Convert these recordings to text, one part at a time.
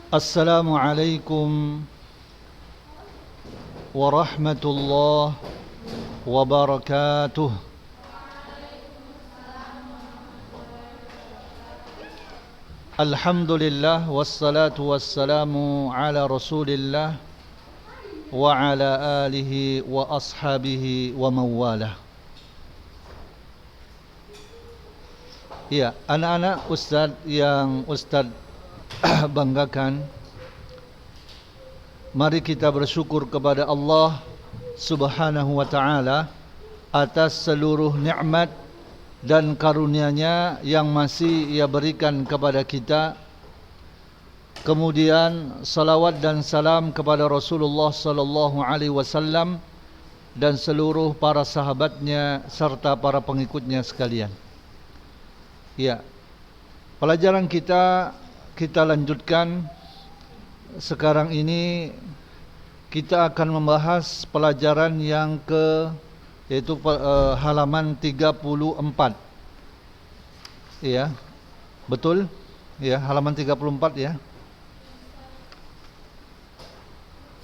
Assalamualaikum warahmatullahi wabarakatuh. Alhamdulillah wassalatu wassalamu ala Rasulillah wa ala alihi wa ashabihi wa mawalah. Ya, anak-anak Ustaz yang Ustaz banggakan, mari kita bersyukur kepada Allah Subhanahu wa ta'ala atas seluruh nikmat dan karunia-Nya yang masih Ia berikan kepada kita. Kemudian salawat dan salam kepada Rasulullah sallallahu alaihi wasallam dan seluruh para sahabatnya serta para pengikutnya sekalian. Ya, pelajaran kita lanjutkan. Sekarang ini kita akan membahas pelajaran yang yaitu halaman 34. Ya, betul? Ya, halaman 34 ya.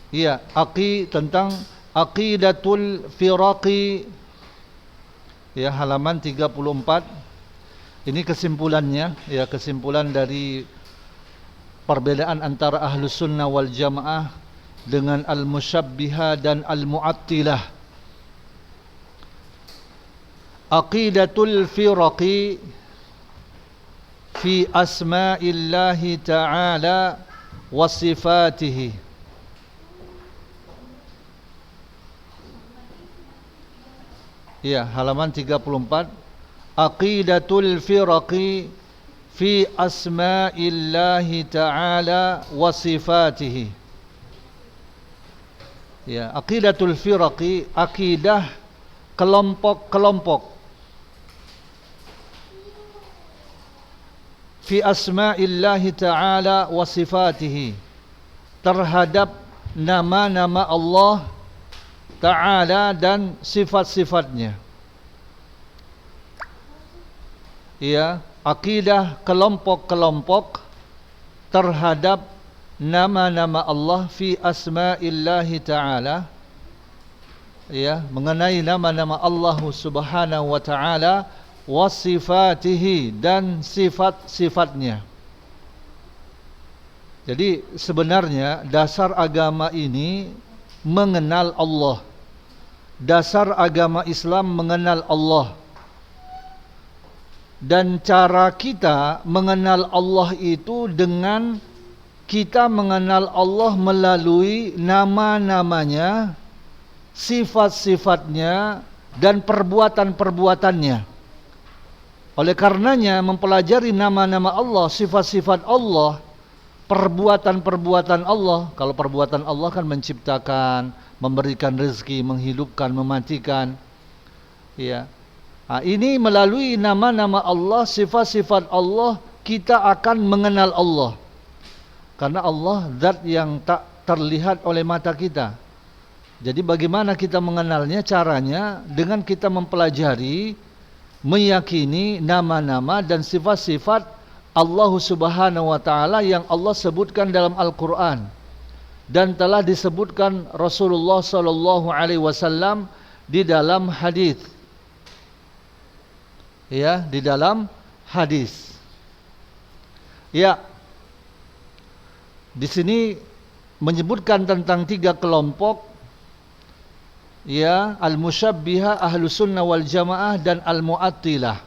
Ya, tentang aqidatul firaqi. Ya, halaman 34. Ini kesimpulannya, ya, kesimpulan dari perbedaan antara Ahlus Sunnah wal Jamaah dengan Al-Musyabbihah dan Al-Mu'attilah. Aqidatul firaqi fi asma'illahi ta'ala wa sifatihi. Ya, halaman 34. Aqidatul firaqi fi asma'illahi ta'ala wa sifatihi. Ya, aqidatul firaqi, akidah kelompok-kelompok fi asma'illahi ta'ala wa sifatihi, terhadap nama-nama Allah Ta'ala dan sifat-sifatnya. Ya, akidah kelompok-kelompok terhadap nama-nama Allah fi asma'illahi ta'ala, ya, mengenai nama-nama Allah Subhanahu wa ta'ala wa sifatihi, dan sifat-sifatnya. Jadi sebenarnya dasar agama ini mengenal Allah. Dasar agama Islam mengenal Allah. Dan cara kita mengenal Allah itu dengan kita mengenal Allah melalui nama-namanya, sifat-sifatnya, dan perbuatan-perbuatannya. Oleh karenanya mempelajari nama-nama Allah, sifat-sifat Allah, perbuatan-perbuatan Allah. Kalau perbuatan Allah kan menciptakan, memberikan rezeki, menghidupkan, mematikan. Ya. Ini melalui nama-nama Allah, sifat-sifat Allah, kita akan mengenal Allah. Karena Allah zat yang tak terlihat oleh mata kita. Jadi bagaimana kita mengenalnya? Caranya dengan kita mempelajari, meyakini nama-nama dan sifat-sifat Allah Subhanahu wa ta'ala yang Allah sebutkan dalam Al-Quran dan telah disebutkan Rasulullah sallallahu alaihi wasallam di dalam hadis. Ya, di dalam hadis. Ya, di sini menyebutkan tentang 3 kelompok, ya, Al-Musyabbihah, Ahlus Sunnah wal Jamaah, dan Al-Mu'attilah.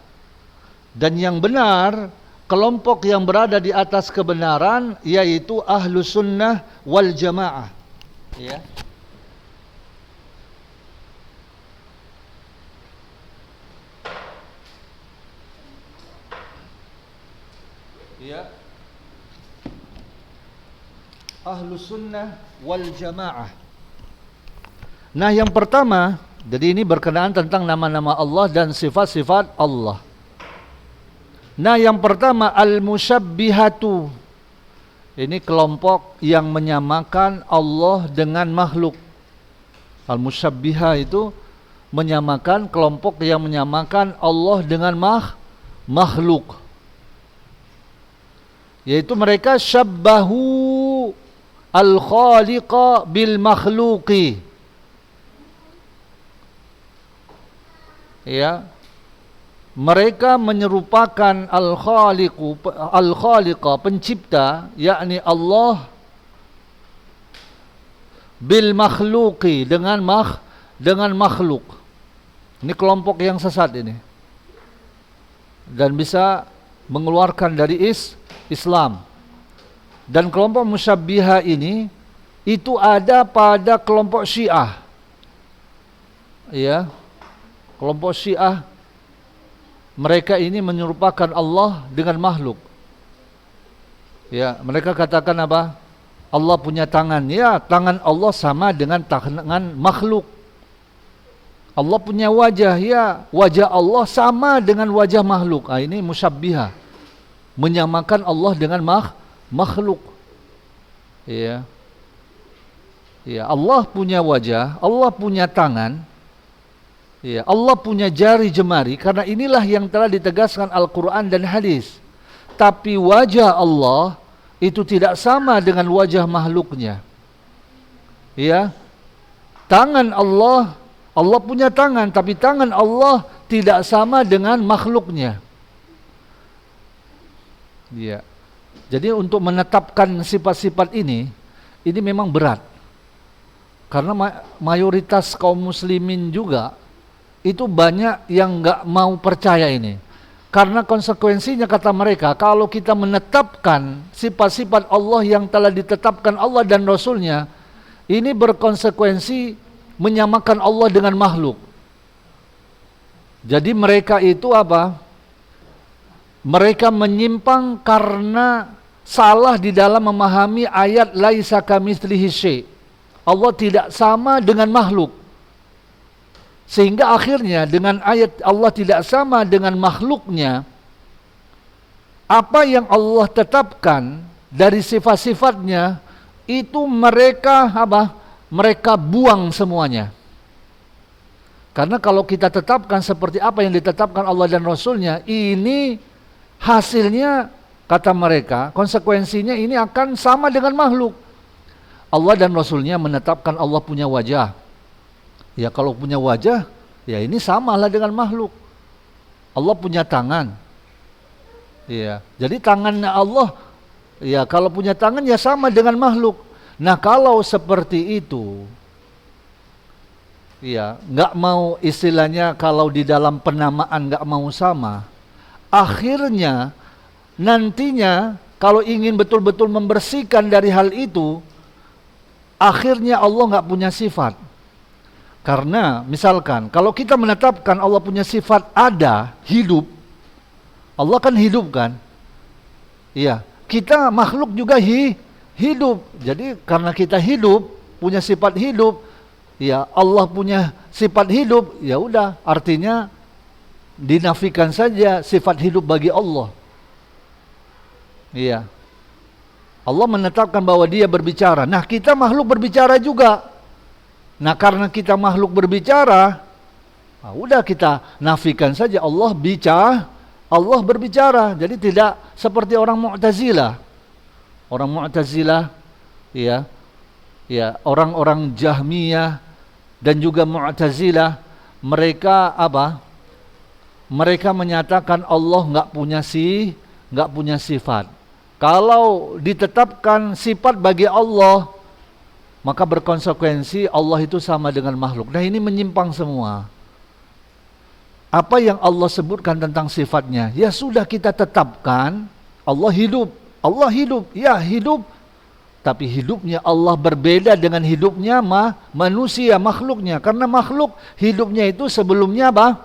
Dan yang benar, kelompok yang berada di atas kebenaran, yaitu Ahlus Sunnah wal Jamaah. Ya. Ya, Ahlus Sunnah wal Jamaah. Nah, yang pertama, jadi ini berkenaan tentang nama-nama Allah dan sifat-sifat Allah. Nah, yang pertama, Al-Musyabbihatu. Ini kelompok yang menyamakan Allah dengan makhluk. Al-Musyabbihah itu menyamakan, kelompok yang menyamakan Allah dengan makhluk. yaitu mereka syabbahu al-khaliqa bil makhluqi. Ya, mereka menyerupakan al-khaliqa pencipta, yakni Allah, bil makhluqi dengan makhluk. Ini kelompok yang sesat ini, dan bisa mengeluarkan dari Islam. Dan kelompok musyabbiha ini itu ada pada kelompok Syiah. Ya, kelompok Syiah, mereka ini menyerupakan Allah dengan makhluk. Ya, mereka katakan apa? Allah punya tangan. Ya, tangan Allah sama dengan tangan makhluk. Allah punya wajah. Ya, wajah Allah sama dengan wajah makhluk. Ini musyabbiha, menyamakan Allah dengan makhluk. Ya. Ya, Allah punya wajah, Allah punya tangan. Ya, Allah punya jari jemari, karena inilah yang telah ditegaskan Al-Quran dan hadis. Tapi wajah Allah itu tidak sama dengan wajah makhluknya. Ya, tangan Allah, Allah punya tangan, tapi tangan Allah tidak sama dengan makhluknya. Ya, jadi untuk menetapkan sifat-sifat ini memang berat, karena mayoritas kaum muslimin juga itu banyak yang nggak mau percaya ini. Karena konsekuensinya, kata mereka, kalau kita menetapkan sifat-sifat Allah yang telah ditetapkan Allah dan Rasulnya, ini berkonsekuensi menyamakan Allah dengan makhluk. Jadi mereka itu apa? Mereka menyimpang karena salah di dalam memahami ayat laisa kamitslihi syai'. Allah tidak sama dengan makhluk. Sehingga akhirnya dengan ayat Allah tidak sama dengan makhluknya, apa yang Allah tetapkan dari sifat-sifatnya itu mereka apa? Mereka buang semuanya. Karena kalau kita tetapkan seperti apa yang ditetapkan Allah dan Rasulnya, ini hasilnya, kata mereka, konsekuensinya ini akan sama dengan makhluk. Allah dan Rasulnya menetapkan Allah punya wajah. Ya, kalau punya wajah, ya ini samalah dengan makhluk. Allah punya tangan. Ya, jadi tangannya Allah, ya kalau punya tangan ya sama dengan makhluk. Nah, kalau seperti itu, ya nggak mau, istilahnya kalau di dalam penamaan nggak mau sama, akhirnya nantinya kalau ingin betul-betul membersihkan dari hal itu, akhirnya Allah nggak punya sifat. Karena misalkan kalau kita menetapkan Allah punya sifat ada, hidup, Allah kan hidup kan? Iya, kita makhluk juga hidup. Jadi karena kita hidup, punya sifat hidup, ya Allah punya sifat hidup, ya udah, artinya dinafikan saja sifat hidup bagi Allah. Iya. Allah menetapkan bahwa Dia berbicara. Nah, kita makhluk berbicara juga. Nah, karena kita makhluk berbicara, udah kita nafikan saja Allah berbicara. Jadi tidak seperti orang Mu'tazilah. Orang Mu'tazilah, ya, orang-orang Jahmiyah dan juga Mu'tazilah, mereka apa? Mereka menyatakan Allah nggak punya sifat. Kalau ditetapkan sifat bagi Allah, maka berkonsekuensi Allah itu sama dengan makhluk. Nah, ini menyimpang semua. Apa yang Allah sebutkan tentang sifatnya, ya sudah kita tetapkan. Allah hidup, ya hidup. Tapi hidupnya Allah berbeda dengan hidupnya manusia, makhluknya. Karena makhluk hidupnya itu sebelumnya apa?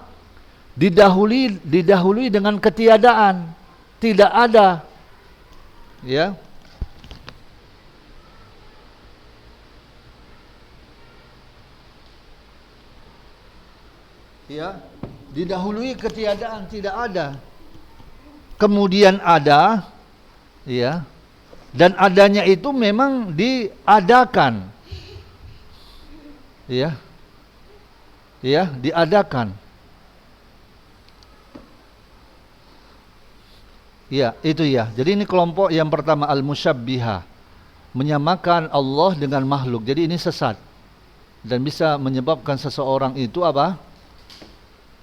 Didahului dengan ketiadaan, tidak ada. Ya. Ya, didahului ketiadaan, tidak ada. Kemudian ada, ya. Dan adanya itu memang diadakan. Ya. Ya, diadakan. Ya, itu ya. Jadi ini kelompok yang pertama al-musyabbihah, menyamakan Allah dengan makhluk. Jadi ini sesat dan bisa menyebabkan seseorang itu apa?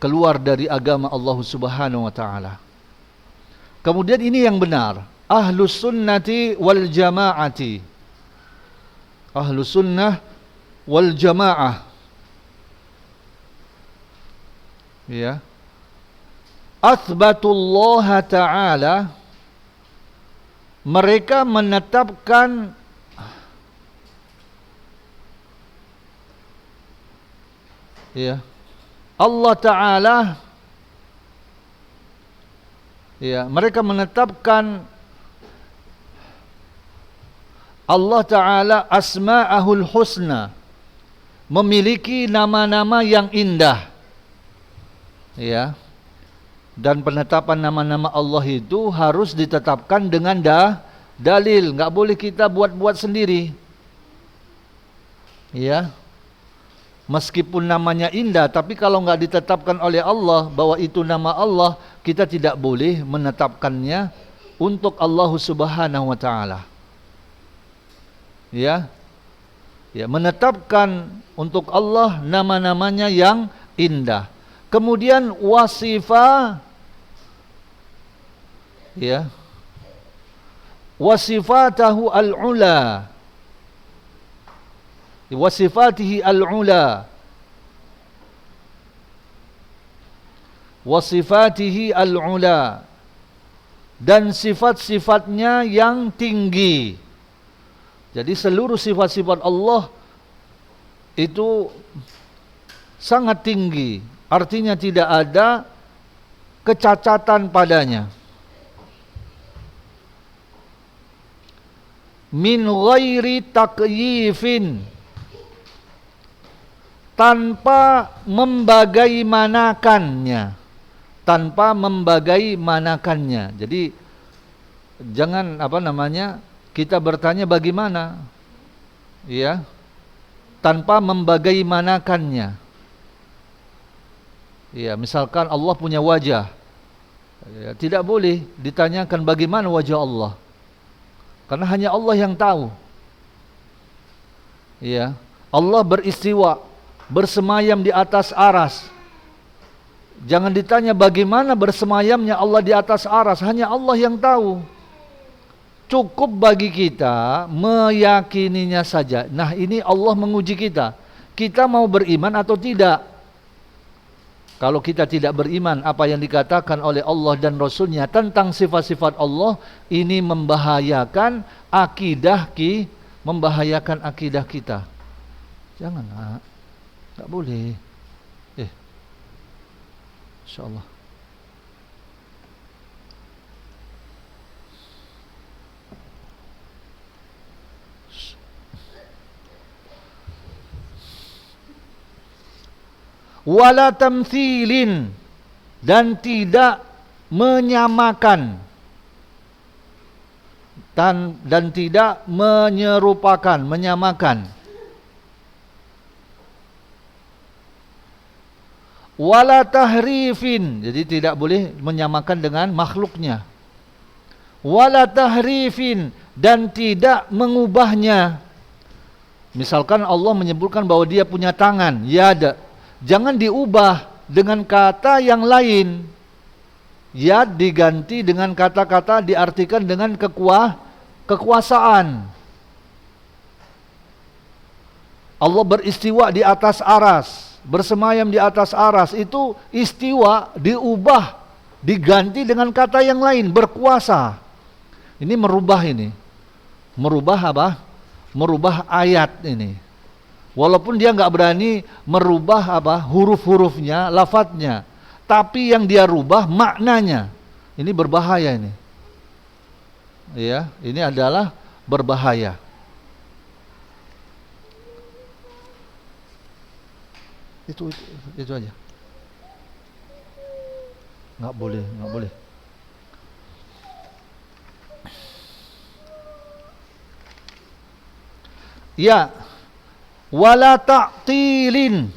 Keluar dari agama Allah Subhanahu wa taala. Kemudian ini yang benar, Ahlus Sunnati wal Jamaati. Ahlus Sunnah wal Jamaah. Ya. Athbatullah ta'ala, mereka menetapkan ya Allah Ta'ala, ya, mereka menetapkan Allah Ta'ala asma'ahul husna, memiliki nama-nama yang indah. Ya. Dan penetapan nama-nama Allah itu harus ditetapkan dengan dalil, enggak boleh kita buat-buat sendiri. Ya. Meskipun namanya indah, tapi kalau enggak ditetapkan oleh Allah bahwa itu nama Allah, kita tidak boleh menetapkannya untuk Allah Subhanahu wa taala. Ya. Ya, menetapkan untuk Allah nama-namanya yang indah. Kemudian wasifah, ya, wasifatahu al-ula, wasifatihi al-ula, wasifatihi al-ula, dan sifat-sifatnya yang tinggi. Jadi seluruh sifat-sifat Allah itu sangat tinggi, artinya tidak ada kecacatan padanya. Min ghairi takyifin, tanpa membagaimanakannya, tanpa membagaimanakannya. Jadi jangan kita bertanya bagaimana, ya, tanpa membagaimanakannya. Ya, misalkan Allah punya wajah, ya, tidak boleh ditanyakan bagaimana wajah Allah, karena hanya Allah yang tahu. Ya, Allah beristiwa, bersemayam di atas aras. Jangan ditanya bagaimana bersemayamnya Allah di atas aras, hanya Allah yang tahu. Cukup bagi kita meyakininya saja. Nah, ini Allah menguji kita. Kita mau beriman atau tidak? Kalau kita tidak beriman apa yang dikatakan oleh Allah dan Rasulnya tentang sifat-sifat Allah, ini membahayakan akidah kita. Jangan, tak boleh. InsyaAllah. Wala tamthilin, dan tidak menyamakan, dan tidak menyerupakan, menyamakan. Wala tahrifin, jadi tidak boleh menyamakan dengan makhluknya. Wala tahrifin, dan tidak mengubahnya. Misalkan Allah menyebutkan bahwa dia punya tangan, yad, jangan diubah dengan kata yang lain. Yad diganti dengan kata-kata diartikan dengan kekuasaan. Allah beristiwa di atas aras, bersemayam di atas aras, itu istiwa diubah, diganti dengan kata yang lain, berkuasa. Ini merubah ini. Merubah apa? Merubah ayat ini. Walaupun dia enggak berani merubah apa? Huruf-hurufnya, lafadznya, tapi yang dia rubah maknanya. Ini berbahaya ini. Ya, ini adalah berbahaya. Itu aja. Enggak boleh. Ya, wala ta'tilin,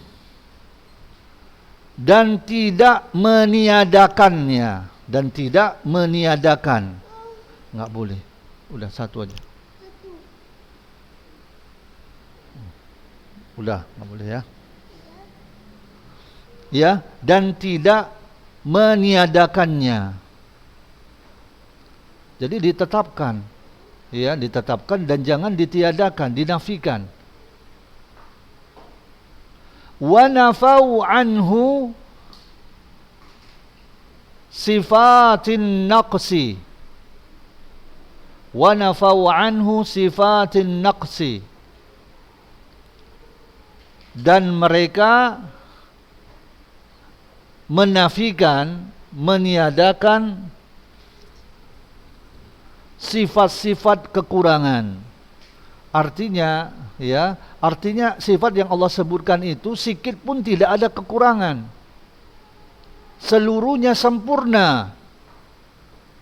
dan tidak meniadakannya. dan tidak meniadakan. Enggak boleh. Udah satu aja. Udah, enggak boleh ya. Ya, dan tidak meniadakannya. Jadi ditetapkan. Ya, ditetapkan dan jangan ditiadakan, dinafikan. Wa nafau anhu sifatin naqsi. Wa nafau anhu sifatin naqsi. Dan mereka menafikan, meniadakan sifat-sifat kekurangan. Artinya, ya, artinya sifat yang Allah sebutkan itu sikit pun tidak ada kekurangan. Seluruhnya sempurna.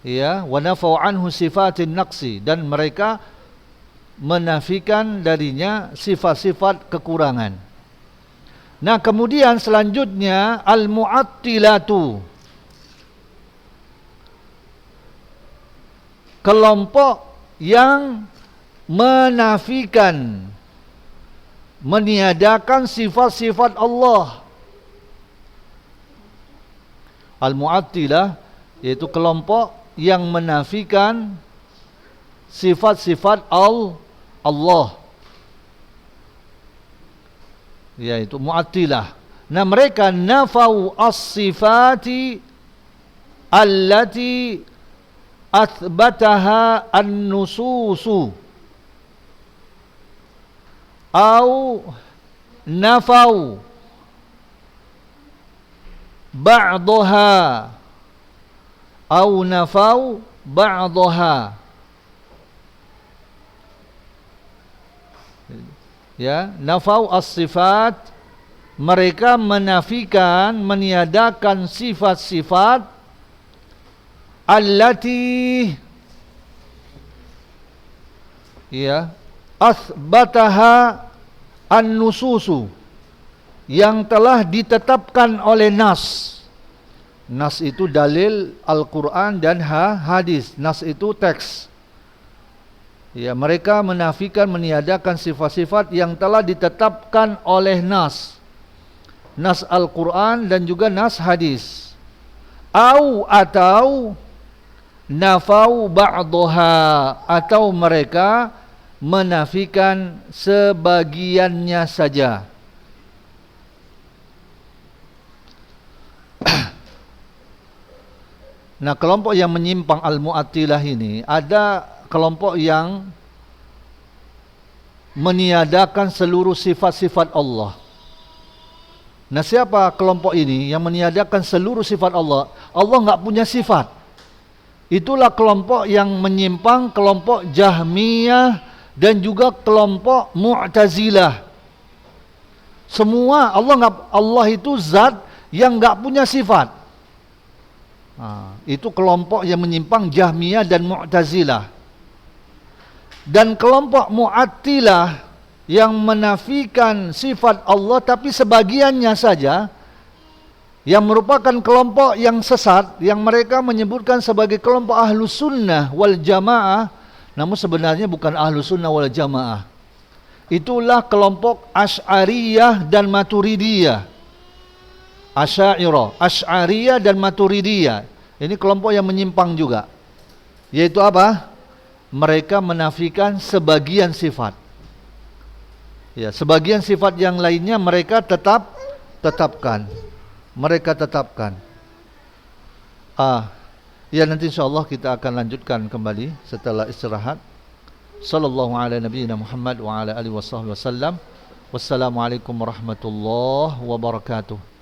Ya, wa nafau anhu sifatin naqsi, dan mereka menafikan darinya sifat-sifat kekurangan. Nah, kemudian selanjutnya al-mu'attilatu, kelompok yang menafikan, meniadakan sifat-sifat Allah. Al-mu'attilah yaitu kelompok yang menafikan sifat-sifat Allah, yaitu mu'attilah. Nah, mereka nafau as-sifati allati athbataha an-nususu, au nafau ba'daha, au nafau ba'daha. Ya, nafau as-sifat, mereka menafikan, meniadakan sifat-sifat allati, ya, athbataha an-nususu, yang telah ditetapkan oleh nas. Nas itu dalil Al-Quran dan hadis. Nas itu teks. Ya, mereka menafikan, meniadakan sifat-sifat yang telah ditetapkan oleh nas. Nas Al-Quran dan juga nas hadis. Atau nafau ba'daha, atau mereka menafikan sebagiannya saja. Nah, kelompok yang menyimpang al-mu'attilah ini, ada kelompok yang meniadakan seluruh sifat-sifat Allah. Nah, siapa kelompok ini yang meniadakan seluruh sifat Allah? Allah enggak punya sifat. Itulah kelompok yang menyimpang, kelompok Jahmiyah dan juga kelompok Mu'tazilah. Semua Allah itu zat yang enggak punya sifat. Itu kelompok yang menyimpang, Jahmiyah dan Mu'tazilah. Dan kelompok Mu'attilah yang menafikan sifat Allah tapi sebagiannya saja, yang merupakan kelompok yang sesat, yang mereka menyebutkan sebagai kelompok Ahlus Sunnah wal Jamaah, namun sebenarnya bukan Ahlus Sunnah wal Jamaah. Itulah kelompok Asy'ariyah dan Maturidiyah. Asy'ariyah dan Maturidiyah. Ini kelompok yang menyimpang juga. Yaitu apa? Mereka menafikan sebagian sifat. Ya, sebagian sifat yang lainnya mereka tetapkan. Mereka tetapkan. Ya, nanti insyaallah kita akan lanjutkan kembali setelah istirahat. Sallallahu ala nabiyina Muhammad wa ala alihi wasallam. Wassalamualaikum warahmatullahi wabarakatuh.